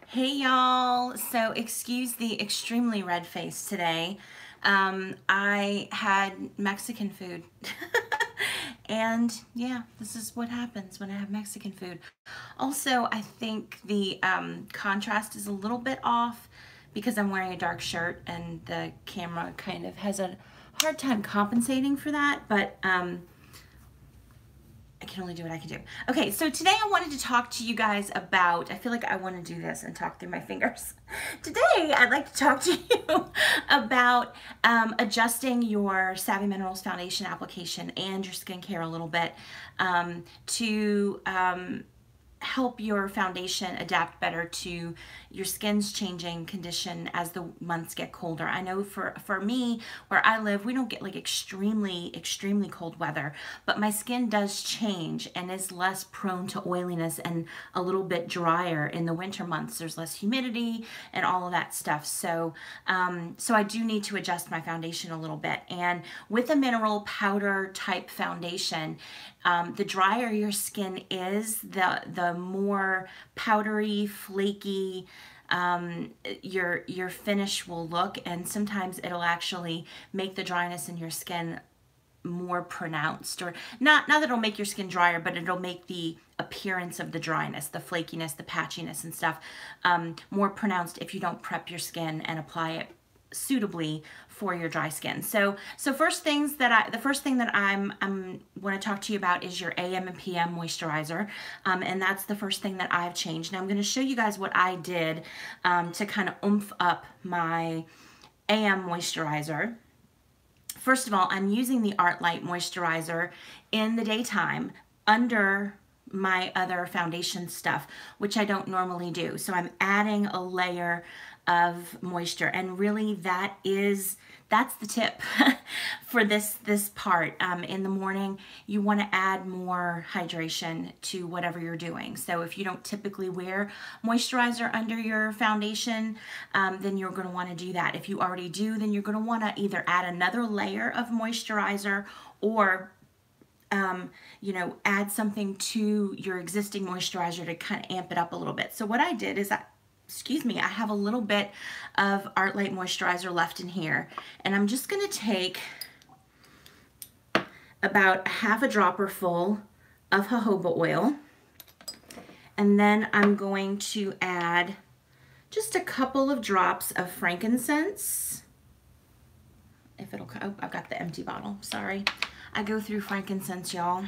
Hey y'all, so excuse the extremely red face today. I had Mexican food. And yeah, this is what happens when I have Mexican food. Also, I think the contrast is a little bit off because I'm wearing a dark shirt and the camera kind of has a hard time compensating for that, but I can only do what I can do. Okay, so today I wanted to talk to you guys about, I feel like I want to do this and talk through my fingers. Today, I'd like to talk to you about adjusting your Savvy Minerals Foundation application and your skincare a little bit to help your foundation adapt better to your skin's changing condition as the months get colder. I know for me, where I live, we don't get like extremely cold weather, but my skin does change and is less prone to oiliness and a little bit drier in the winter months. There's less humidity and all of that stuff. So so I do need to adjust my foundation a little bit. And with a mineral powder type foundation, the drier your skin is, the more powdery, flaky your finish will look, and sometimes it'll actually make the dryness in your skin more pronounced, or not that it'll make your skin drier, but it'll make the appearance of the dryness, the flakiness, the patchiness and stuff more pronounced if you don't prep your skin and apply it suitably for your dry skin. So the first thing that I'm want to talk to you about is your AM and PM moisturizer, and that's the first thing that I've changed. Now I'm going to show you guys what I did to kind of oomph up my AM moisturizer. First of all, I'm using the ArtLight moisturizer in the daytime under my other foundation stuff, which I don't normally do. So I'm adding a layer of moisture, and really that's the tip for this part. In the morning, you want to add more hydration to whatever you're doing. So if you don't typically wear moisturizer under your foundation, then you're going to want to do that. If you already do, then you're going to want to either add another layer of moisturizer or you know, add something to your existing moisturizer to kind of amp it up a little bit. So what I did is I have a little bit of ArtLight moisturizer left in here, and I'm just going to take about half a dropper full of jojoba oil, and then I'm going to add just a couple of drops of frankincense. If it'll, oh, I've got the empty bottle, sorry. I go through frankincense, y'all.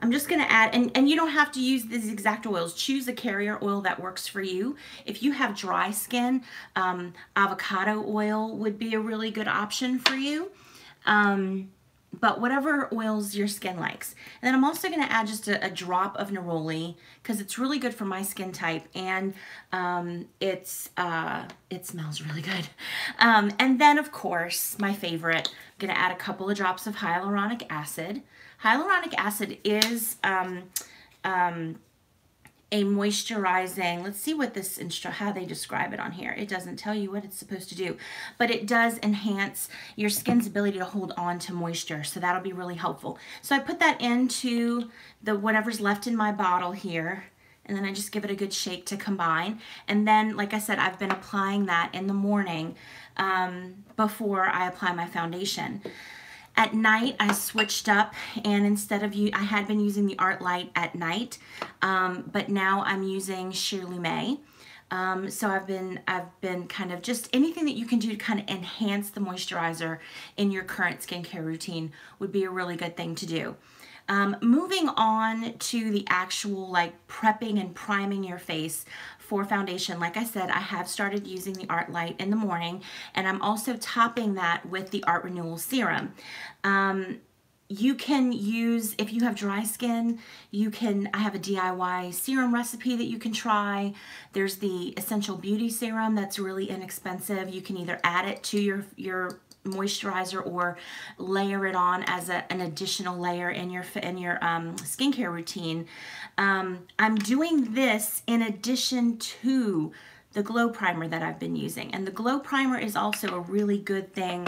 I'm just going to add, and you don't have to use these exact oils. Choose a carrier oil that works for you. If you have dry skin, avocado oil would be a really good option for you. But whatever oils your skin likes. And then I'm also going to add just a drop of neroli because it's really good for my skin type, and it smells really good. And then, of course, my favorite, I'm going to add a couple of drops of hyaluronic acid. Hyaluronic acid is a moisturizing, let's see what this how they describe it on here. It doesn't tell you what it's supposed to do, but it does enhance your skin's ability to hold on to moisture, so that'll be really helpful. So I put that into the whatever's left in my bottle here, and then I just give it a good shake to combine. And then, like I said, I've been applying that in the morning before I apply my foundation. At night, I switched up, and instead of I had been using the ArtLight at night, but now I'm using Sheer Lumet. So I've been kind of just anything that you can do to kind of enhance the moisturizer in your current skincare routine would be a really good thing to do. Moving on to the actual like prepping and priming your face for foundation. Like I said, I have started using the ArtLight in the morning, and I'm also topping that with the Art Renewal Serum. You can use, if you have dry skin, I have a DIY serum recipe that you can try. There's the Essential Beauty Serum that's really inexpensive. You can either add it to your moisturizer or layer it on as an additional layer in your skincare routine. I'm doing this in addition to the Glow Primer that I've been using, and the Glow Primer is also a really good thing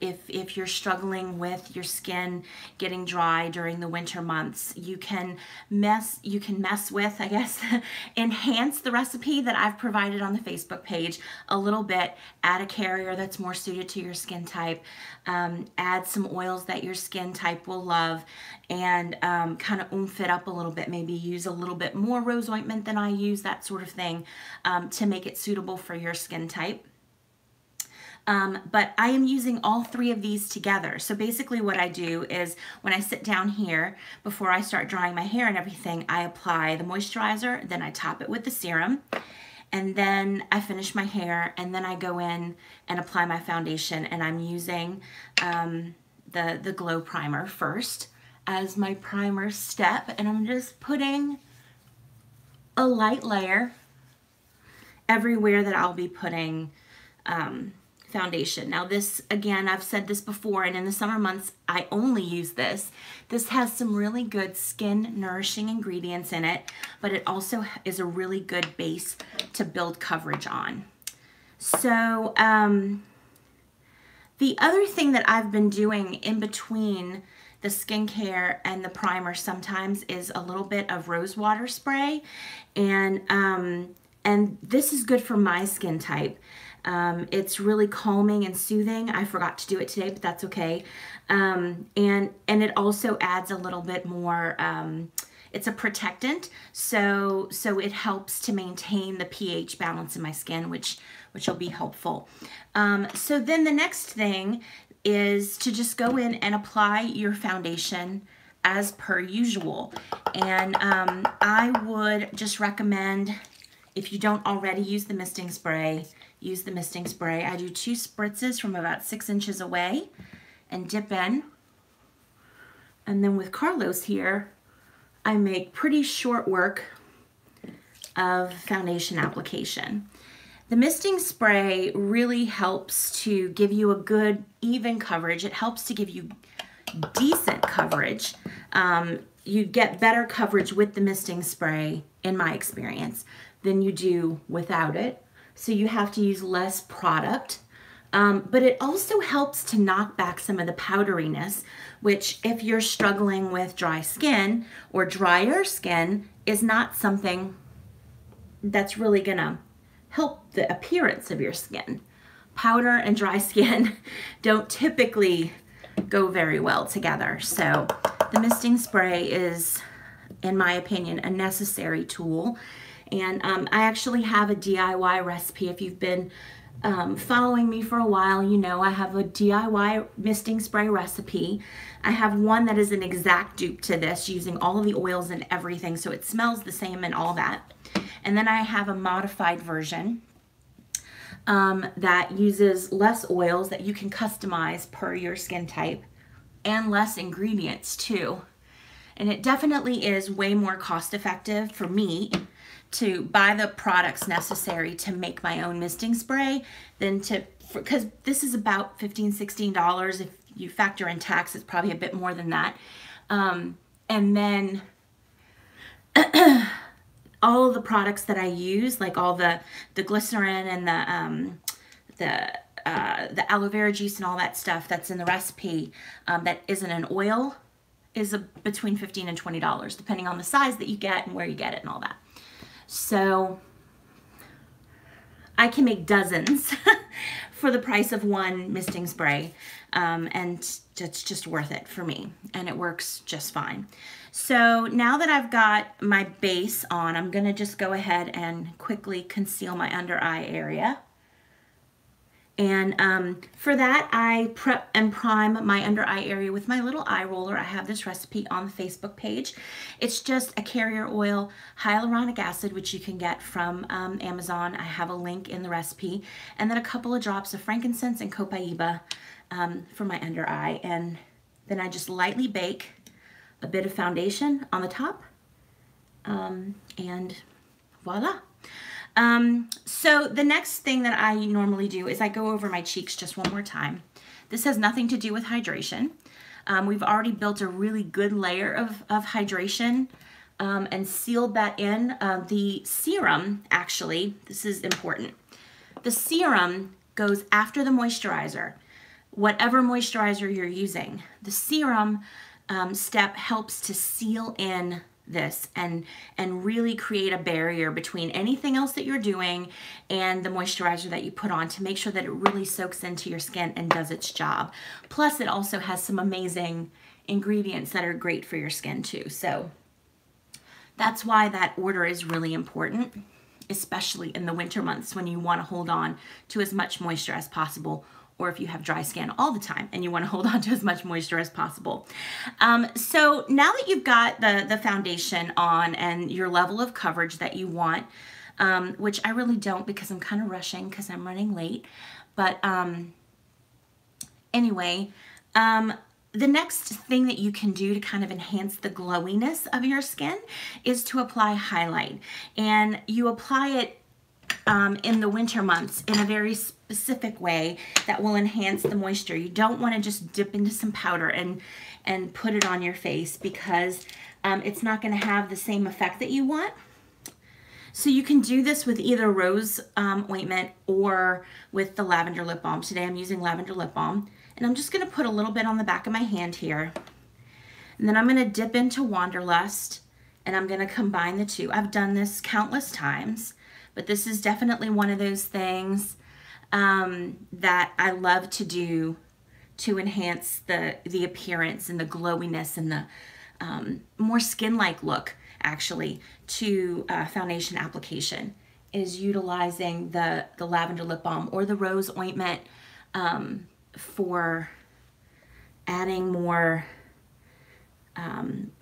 if you're struggling with your skin getting dry during the winter months, you can mess with, I guess, enhance the recipe that I've provided on the Facebook page a little bit. Add a carrier that's more suited to your skin type. Add some oils that your skin type will love, and kind of oomph it up a little bit. Maybe use a little bit more rose ointment than I use, that sort of thing, to make it suitable for your skin type. But I am using all three of these together. So basically what I do is when I sit down here, before I start drying my hair and everything, I apply the moisturizer, then I top it with the serum, and then I finish my hair, and then I go in and apply my foundation, and I'm using the Glow Primer first as my primer step, and I'm just putting a light layer everywhere that I'll be putting foundation. Now this, again, I've said this before, and in the summer months I only use this. This has some really good skin nourishing ingredients in it, but it also is a really good base to build coverage on. So the other thing that I've been doing in between the skincare and the primer sometimes is a little bit of rose water spray, and this is good for my skin type. It's really calming and soothing. I forgot to do it today, but that's okay. And it also adds a little bit more, it's a protectant, so it helps to maintain the pH balance in my skin, which will be helpful. So then the next thing is to just go in and apply your foundation as per usual. And I would just recommend, if you don't already use the misting spray, use the misting spray. I do 2 spritzes from about 6 inches away and dip in. And then with Carlos here, I make pretty short work of foundation application. The misting spray really helps to give you a good, even coverage. It helps to give you decent coverage. You get better coverage with the misting spray, in my experience, than you do without it. So you have to use less product. But it also helps to knock back some of the powderiness, which, if you're struggling with dry skin or drier skin, is not something that's really gonna help the appearance of your skin. Powder and dry skin don't typically go very well together. So the misting spray is, in my opinion, a necessary tool. And I actually have a DIY recipe. If you've been following me for a while, you know I have a DIY misting spray recipe. I have one that is an exact dupe to this, using all of the oils and everything, so it smells the same and all that. And then I have a modified version that uses less oils, that you can customize per your skin type, and less ingredients too. And it definitely is way more cost effective for me to buy the products necessary to make my own misting spray than because this is about $15–16. If you factor in tax, it's probably a bit more than that. And then all of the products that I use, like all the glycerin and the aloe vera juice and all that stuff that's in the recipe, that isn't an oil, is between $15 and $20, depending on the size that you get and where you get it and all that. So I can make dozens for the price of one misting spray, and it's just worth it for me, and it works just fine. So now that I've got my base on, I'm gonna just go ahead and quickly conceal my under eye area. And for that, I prep and prime my under eye area with my little eye roller. I have this recipe on the Facebook page. It's just a carrier oil, hyaluronic acid, which you can get from Amazon. I have a link in the recipe. And then a couple of drops of frankincense and copaiba for my under eye. And then I just lightly bake a bit of foundation on the top. And voila. So the next thing that I normally do is I go over my cheeks just one more time. This has nothing to do with hydration. We've already built a really good layer of hydration and sealed that in. The serum, actually, this is important. The serum goes after the moisturizer. whatever moisturizer you're using. The serum step helps to seal in this and really create a barrier between anything else that you're doing and the moisturizer that you put on to make sure that it really soaks into your skin and does its job. Plus, it also has some amazing ingredients that are great for your skin too. So that's why that order is really important, especially in the winter months when you want to hold on to as much moisture as possible, or if you have dry skin all the time and you want to hold on to as much moisture as possible. So now that you've got the foundation on and your level of coverage that you want, which I really don't because I'm kind of rushing because I'm running late. But anyway, the next thing that you can do to kind of enhance the glowiness of your skin is to apply highlight. And you apply it in the winter months in a very specific way that will enhance the moisture. You don't want to just dip into some powder and put it on your face because it's not going to have the same effect that you want. So you can do this with either rose ointment or with the lavender lip balm. Today I'm using lavender lip balm, and I'm just going to put a little bit on the back of my hand here. And then I'm going to dip into Wanderlust, and I'm going to combine the two. I've done this countless times, but this is definitely one of those things that I love to do to enhance the appearance and the glowiness and the more skin-like look, actually, to foundation application, is utilizing the lavender lip balm or the rose ointment for adding more,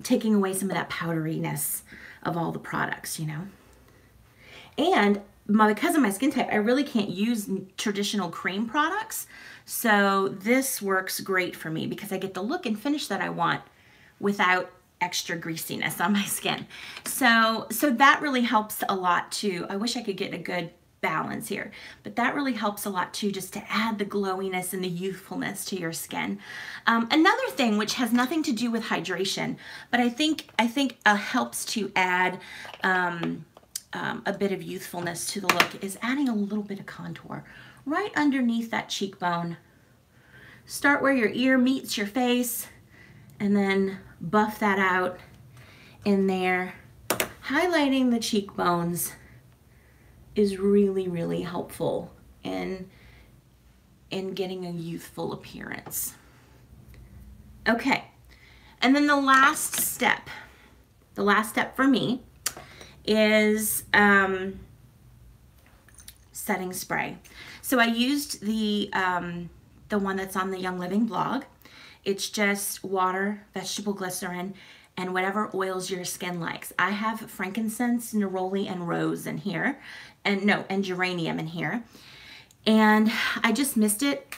taking away some of that powderiness of all the products, you know. And because of my skin type, I really can't use traditional cream products. So this works great for me because I get the look and finish that I want without extra greasiness on my skin. So that really helps a lot too. I wish I could get a good balance here, but that really helps a lot too, just to add the glowiness and the youthfulness to your skin. Another thing which has nothing to do with hydration, but I think helps to add a bit of youthfulness to the look, is adding a little bit of contour right underneath that cheekbone. Start where your ear meets your face and then buff that out in there. Highlighting the cheekbones is really, really helpful in getting a youthful appearance. Okay, and then the last step for me is setting spray. So I used the one that's on the Young Living blog. It's just water, vegetable glycerin, and whatever oils your skin likes. I have frankincense, neroli, and rose in here, and geranium in here. And I just mist it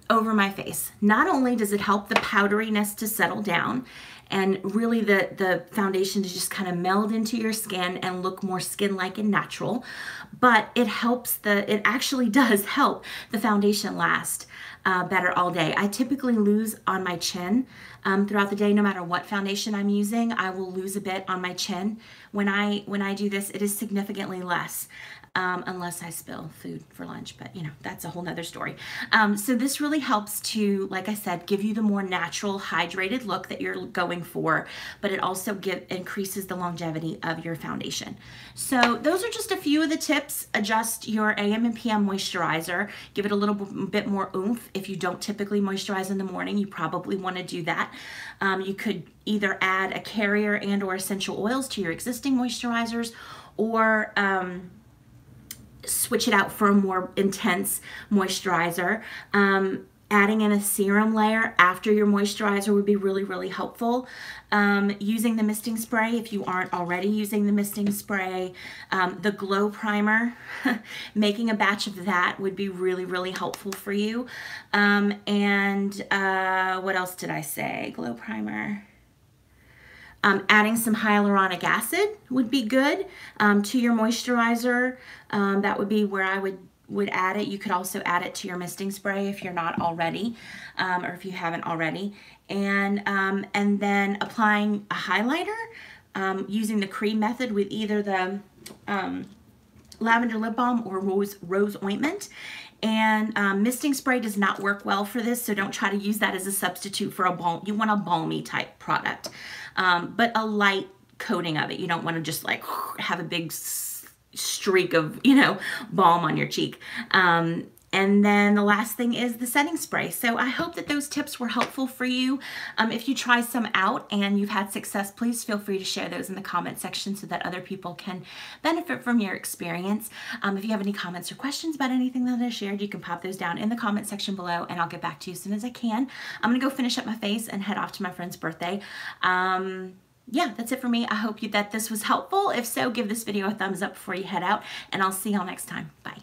over my face. Not only does it help the powderiness to settle down and really the foundation to just kind of meld into your skin and look more skin-like and natural, but it actually does help the foundation last better all day. I typically lose on my chin throughout the day. No matter what foundation I'm using, I will lose a bit on my chin. When I do this, it is significantly less, unless I spill food for lunch, but you know, that's a whole nother story. So this really helps to, like I said, give you the more natural hydrated look that you're going for, but it also increases the longevity of your foundation. So those are just a few of the tips. Adjust your AM and PM moisturizer. Give it a little bit more oomph. If you don't typically moisturize in the morning, you probably want to do that. You could either add a carrier and or essential oils to your existing moisturizers, or switch it out for a more intense moisturizer. Adding in a serum layer after your moisturizer would be really, really helpful. Using the misting spray if you aren't already using the misting spray. The glow primer, making a batch of that would be really, really helpful for you. And what else did I say? Glow primer. Adding some hyaluronic acid would be good to your moisturizer. That would be where I would add it. You could also add it to your misting spray if you're not already, or if you haven't already. And then applying a highlighter using the cream method with either the lavender lip balm or rose ointment. And misting spray does not work well for this, so don't try to use that as a substitute for a balm. You want a balmy type product, but a light coating of it. You don't want to just like have a big streak of, you know, balm on your cheek. And then the last thing is the setting spray. So I hope that those tips were helpful for you. If you try some out and you've had success, please feel free to share those in the comment section so that other people can benefit from your experience. If you have any comments or questions about anything that I shared, you can pop those down in the comment section below and I'll get back to you as soon as I can. I'm gonna go finish up my face and head off to my friend's birthday. Yeah, that's it for me. I hope that this was helpful. If so, give this video a thumbs up before you head out, and I'll see y'all next time. Bye.